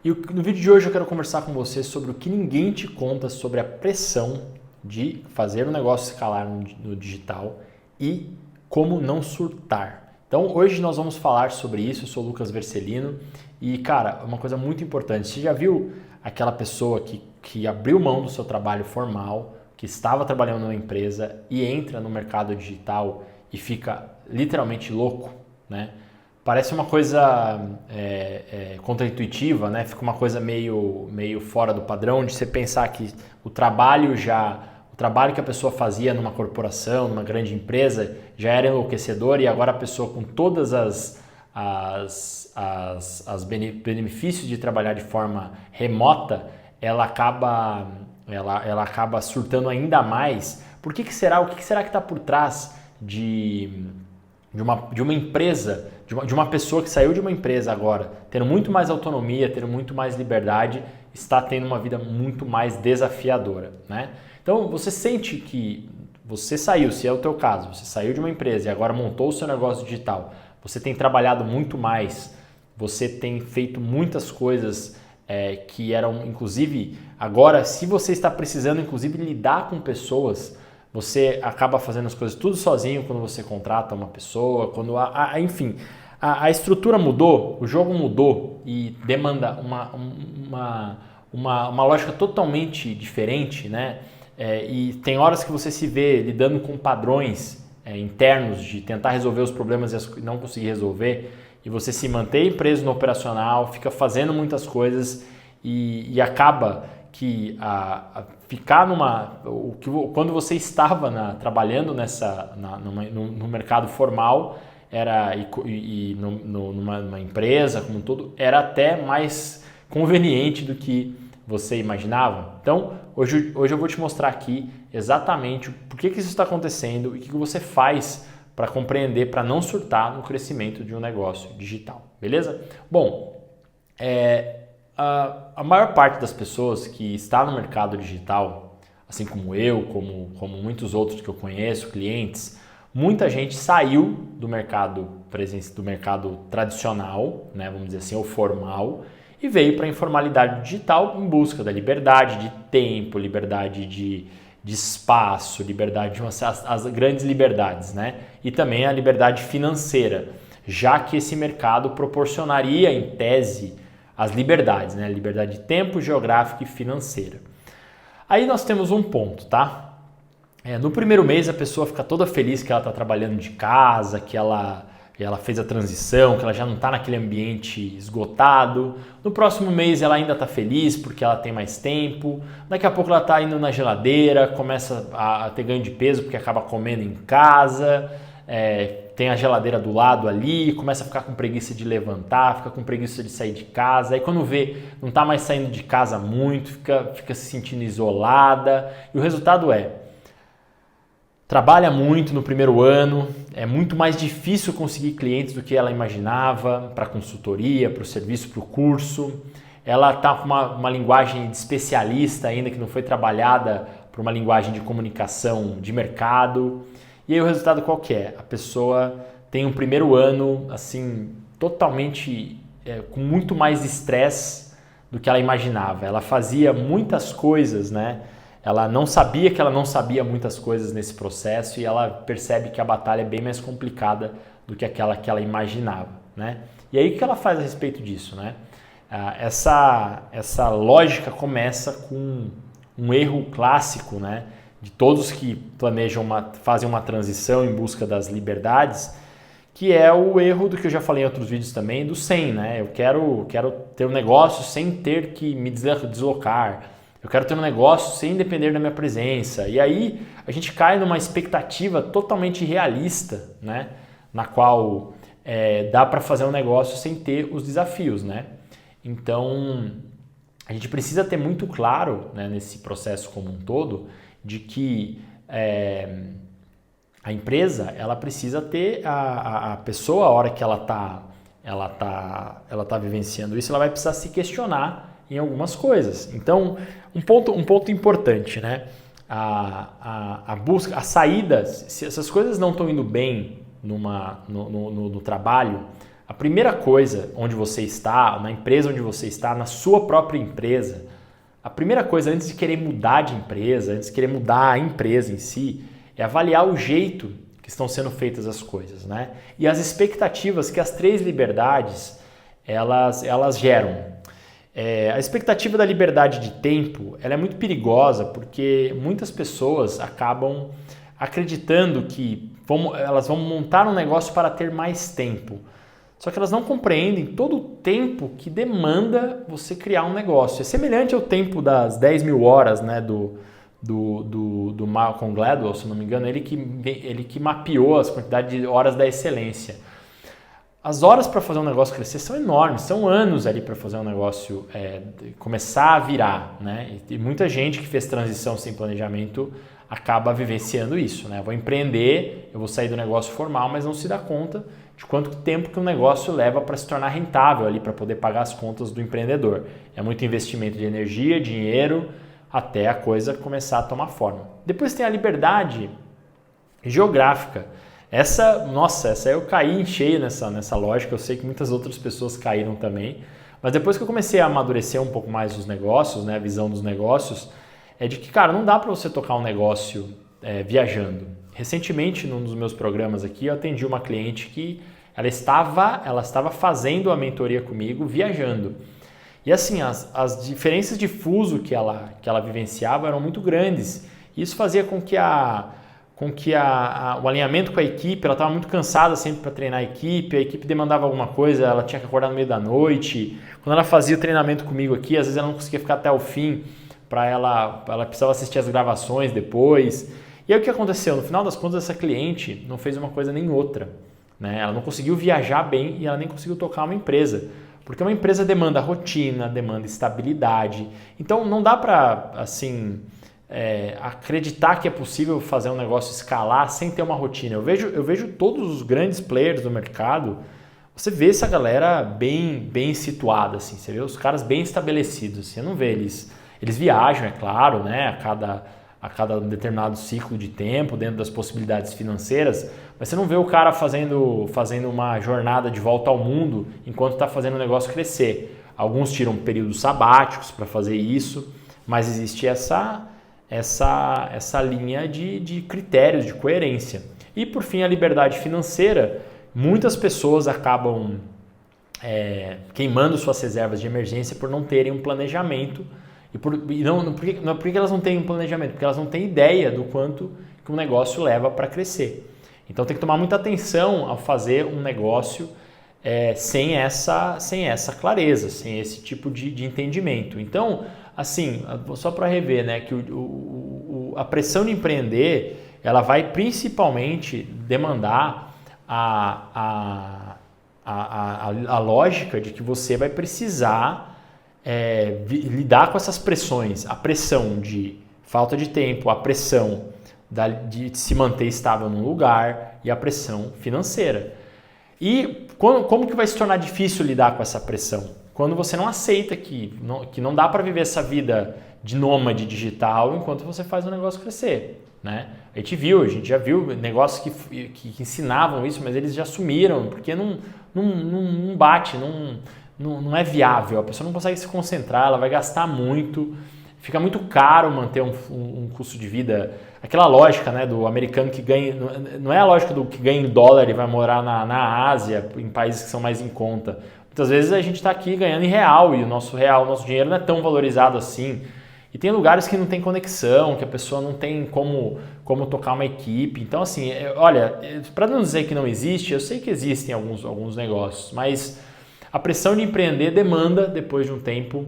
No vídeo de hoje eu quero conversar com você sobre o que ninguém te conta sobre a pressão de fazer um negócio escalar no digital e como não surtar. Então hoje nós vamos falar sobre isso. Eu sou o Lucas Vercelino e, cara, uma coisa muito importante. Você já viu aquela pessoa que abriu mão do seu trabalho formal, que estava trabalhando numa empresa e entra no mercado digital e fica literalmente louco, né? Parece uma coisa contraintuitiva, né? Fica uma coisa meio fora do padrão de você pensar que o trabalho que a pessoa fazia numa corporação, numa grande empresa, já era enlouquecedor e agora a pessoa com todas as benefícios de trabalhar de forma remota, ela acaba surtando ainda mais. Por que será? O que será que está por trás de uma empresa, de uma pessoa que saiu de uma empresa agora, tendo muito mais autonomia, tendo muito mais liberdade, está tendo uma vida muito mais desafiadora, né? Então, você sente que você saiu, se é o teu caso, você saiu de uma empresa e agora montou o seu negócio digital, você tem trabalhado muito mais, você tem feito muitas coisas que eram, inclusive, agora, se você está precisando, inclusive, lidar com pessoas, você acaba fazendo as coisas tudo sozinho quando você contrata uma pessoa, enfim, a estrutura mudou, o jogo mudou e demanda uma lógica totalmente diferente, né? E tem horas que você se vê lidando com padrões internos de tentar resolver os problemas e não conseguir resolver, e você se mantém preso no operacional, fica fazendo muitas coisas e acaba que ficar quando você estava trabalhando no mercado formal numa empresa como um todo, era até mais conveniente do que você imaginava. Então, hoje eu vou te mostrar aqui exatamente por que isso está acontecendo e o que você faz para compreender, para não surtar no crescimento de um negócio digital, beleza? Bom, a maior parte das pessoas que está no mercado digital, assim como eu, como muitos outros que eu conheço, clientes, muita gente saiu do mercado tradicional, né, vamos dizer assim, ou formal, e veio para a informalidade digital em busca da liberdade de tempo, liberdade de espaço, liberdade as grandes liberdades, né? E também a liberdade financeira, já que esse mercado proporcionaria, em tese, as liberdades, né? Liberdade de tempo, geográfica e financeira. Aí nós temos um ponto, tá? No primeiro mês a pessoa fica toda feliz que ela está trabalhando de casa, que ela fez a transição, que ela já não está naquele ambiente esgotado. No próximo mês ela ainda está feliz porque ela tem mais tempo. Daqui a pouco ela está indo na geladeira, começa a ter ganho de peso porque acaba comendo em casa. Tem a geladeira do lado ali, começa a ficar com preguiça de levantar, fica com preguiça de sair de casa. Aí quando vê, não está mais saindo de casa muito, fica se sentindo isolada. E o resultado trabalha muito no primeiro ano, é muito mais difícil conseguir clientes do que ela imaginava para a consultoria, para o serviço, para o curso. Ela está com uma linguagem de especialista ainda que não foi trabalhada por uma linguagem de comunicação de mercado. E aí o resultado qual que é? A pessoa tem um primeiro ano assim totalmente com muito mais estresse do que ela imaginava. Ela fazia muitas coisas, né? Ela não sabia que ela não sabia muitas coisas nesse processo e ela percebe que a batalha é bem mais complicada do que aquela que ela imaginava, né? E aí o que ela faz a respeito disso, né? Essa lógica começa com um erro clássico, né? De todos que fazem uma transição em busca das liberdades, que é o erro do que eu já falei em outros vídeos também, do sem, né? Eu quero ter um negócio sem ter que me deslocar. Eu quero ter um negócio sem depender da minha presença. E aí a gente cai numa expectativa totalmente irrealista, né? Na qual dá para fazer um negócio sem ter os desafios, né? Então a gente precisa ter muito claro, né, nesse processo como um todo, de que a empresa ela precisa ter a pessoa, a hora que ela tá vivenciando isso, ela vai precisar se questionar em algumas coisas. Então, um ponto importante, né? A busca, a saída, se essas coisas não estão indo bem no trabalho, A primeira coisa onde você está, na empresa onde você está, na sua própria empresa, a primeira coisa antes de querer mudar de empresa, antes de querer mudar a empresa em si, é avaliar o jeito que estão sendo feitas as coisas, né? E as expectativas que as 3 liberdades elas geram. A expectativa da liberdade de tempo ela é muito perigosa porque muitas pessoas acabam acreditando que elas vão montar um negócio para ter mais tempo. Só que elas não compreendem todo o tempo que demanda você criar um negócio. É semelhante ao tempo das 10 mil horas, né, do Malcolm Gladwell, se não me engano, ele que mapeou as quantidades de horas da excelência. As horas para fazer um negócio crescer são enormes, são anos ali para fazer um negócio começar a virar, né? E muita gente que fez transição sem planejamento acaba vivenciando isso, né? Eu vou empreender, eu vou sair do negócio formal, mas não se dá conta de quanto tempo que um negócio leva para se tornar rentável ali, para poder pagar as contas do empreendedor. É muito investimento de energia, dinheiro, até a coisa começar a tomar forma. Depois tem a liberdade geográfica. Essa eu caí em cheio nessa lógica, eu sei que muitas outras pessoas caíram também, mas depois que eu comecei a amadurecer um pouco mais os negócios, né, a visão dos negócios, é de que, cara, não dá para você tocar um negócio viajando. Recentemente, num dos meus programas aqui, eu atendi uma cliente que ela estava fazendo a mentoria comigo viajando. E assim, as diferenças de fuso que ela vivenciava eram muito grandes. Isso fazia com que o alinhamento com a equipe, ela estava muito cansada sempre para treinar a equipe demandava alguma coisa, ela tinha que acordar no meio da noite. Quando ela fazia o treinamento comigo aqui, às vezes ela não conseguia ficar até o fim, ela precisava assistir as gravações depois. E aí o que aconteceu? No final das contas, essa cliente não fez uma coisa nem outra, né? Ela não conseguiu viajar bem e ela nem conseguiu tocar uma empresa. Porque uma empresa demanda rotina, demanda estabilidade. Então não dá para assim, acreditar que é possível fazer um negócio escalar sem ter uma rotina. Eu vejo todos os grandes players do mercado, você vê essa galera bem situada, assim, você vê os caras bem estabelecidos. Você não vê eles viajam, é claro, né, a cada determinado ciclo de tempo, dentro das possibilidades financeiras, mas você não vê o cara fazendo uma jornada de volta ao mundo enquanto está fazendo o negócio crescer. Alguns tiram períodos sabáticos para fazer isso, mas existe essa linha de critérios, de coerência. E por fim, a liberdade financeira. Muitas pessoas acabam queimando suas reservas de emergência por não terem um planejamento. Não é porque elas não têm um planejamento, porque elas não têm ideia do quanto que um negócio leva para crescer. Então tem que tomar muita atenção ao fazer um negócio sem essa clareza, sem esse tipo de entendimento. Então, assim, só para rever, né, que a pressão de empreender, ela vai principalmente demandar a lógica de que você vai precisar lidar com essas pressões, a pressão de falta de tempo, a pressão de se manter estável num lugar e a pressão financeira. E como que vai se tornar difícil lidar com essa pressão? Quando você não aceita que não dá para viver essa vida de nômade digital enquanto você faz o negócio crescer, né? A gente já viu negócios que ensinavam isso, mas eles já sumiram, porque não bate, não é viável, a pessoa não consegue se concentrar, ela vai gastar muito, fica muito caro manter um custo de vida. Aquela lógica, né, do americano que ganha, não é a lógica do que ganha em dólar e vai morar na Ásia, em países que são mais em conta. Muitas vezes a gente está aqui ganhando em real e o nosso dinheiro não é tão valorizado assim. E tem lugares que não tem conexão, que a pessoa não tem como tocar uma equipe. Então, assim, olha, para não dizer que não existe, eu sei que existem alguns negócios, mas a pressão de empreender demanda, depois de um tempo,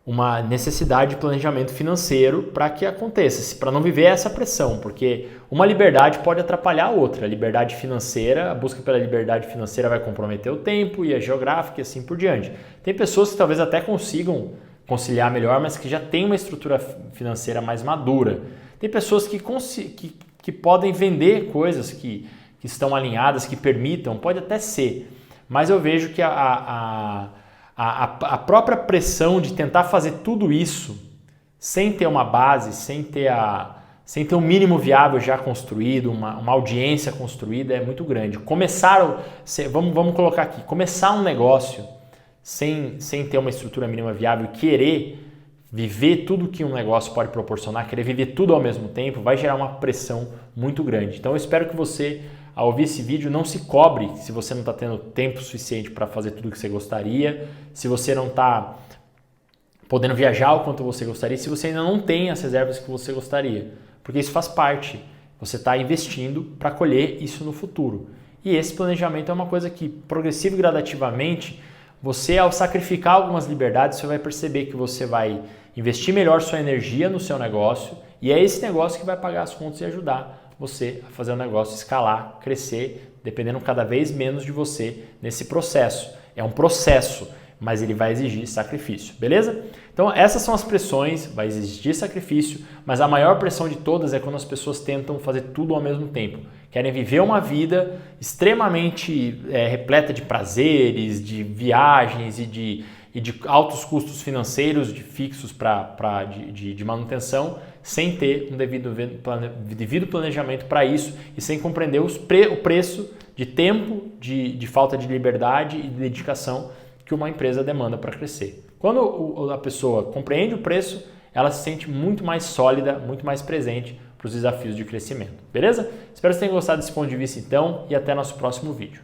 uma necessidade de planejamento financeiro para que aconteça, para não viver essa pressão, porque uma liberdade pode atrapalhar a outra. A liberdade financeira, a busca pela liberdade financeira vai comprometer o tempo e a geográfica e assim por diante. Tem pessoas que talvez até consigam conciliar melhor, mas que já têm uma estrutura financeira mais madura. Tem pessoas que podem vender coisas que estão alinhadas, que permitam, pode até ser, mas eu vejo que a própria pressão de tentar fazer tudo isso sem ter uma base, sem ter sem ter um mínimo viável já construído, uma audiência construída, é muito grande. Vamos colocar aqui, começar um negócio sem ter uma estrutura mínima viável e querer viver tudo que um negócio pode proporcionar, querer viver tudo ao mesmo tempo, vai gerar uma pressão muito grande. Então eu espero que você, ao ouvir esse vídeo, não se cobre se você não está tendo tempo suficiente para fazer tudo o que você gostaria, se você não está podendo viajar o quanto você gostaria, se você ainda não tem as reservas que você gostaria, porque isso faz parte. Você está investindo para colher isso no futuro. E esse planejamento é uma coisa que, progressivo e gradativamente, você, ao sacrificar algumas liberdades, você vai perceber que você vai investir melhor sua energia no seu negócio e é esse negócio que vai pagar as contas e ajudar você a fazer o negócio escalar, crescer, dependendo cada vez menos de você nesse processo. É um processo, mas ele vai exigir sacrifício, beleza? Então essas são as pressões, vai exigir sacrifício, mas a maior pressão de todas é quando as pessoas tentam fazer tudo ao mesmo tempo. Querem viver uma vida extremamente repleta de prazeres, de viagens e de altos custos financeiros fixos de manutenção, sem ter um devido planejamento para isso e sem compreender o preço de tempo, de falta de liberdade e de dedicação que uma empresa demanda para crescer. Quando a pessoa compreende o preço, ela se sente muito mais sólida, muito mais presente para os desafios de crescimento. Beleza? Espero que você tenha gostado desse ponto de vista então e até nosso próximo vídeo.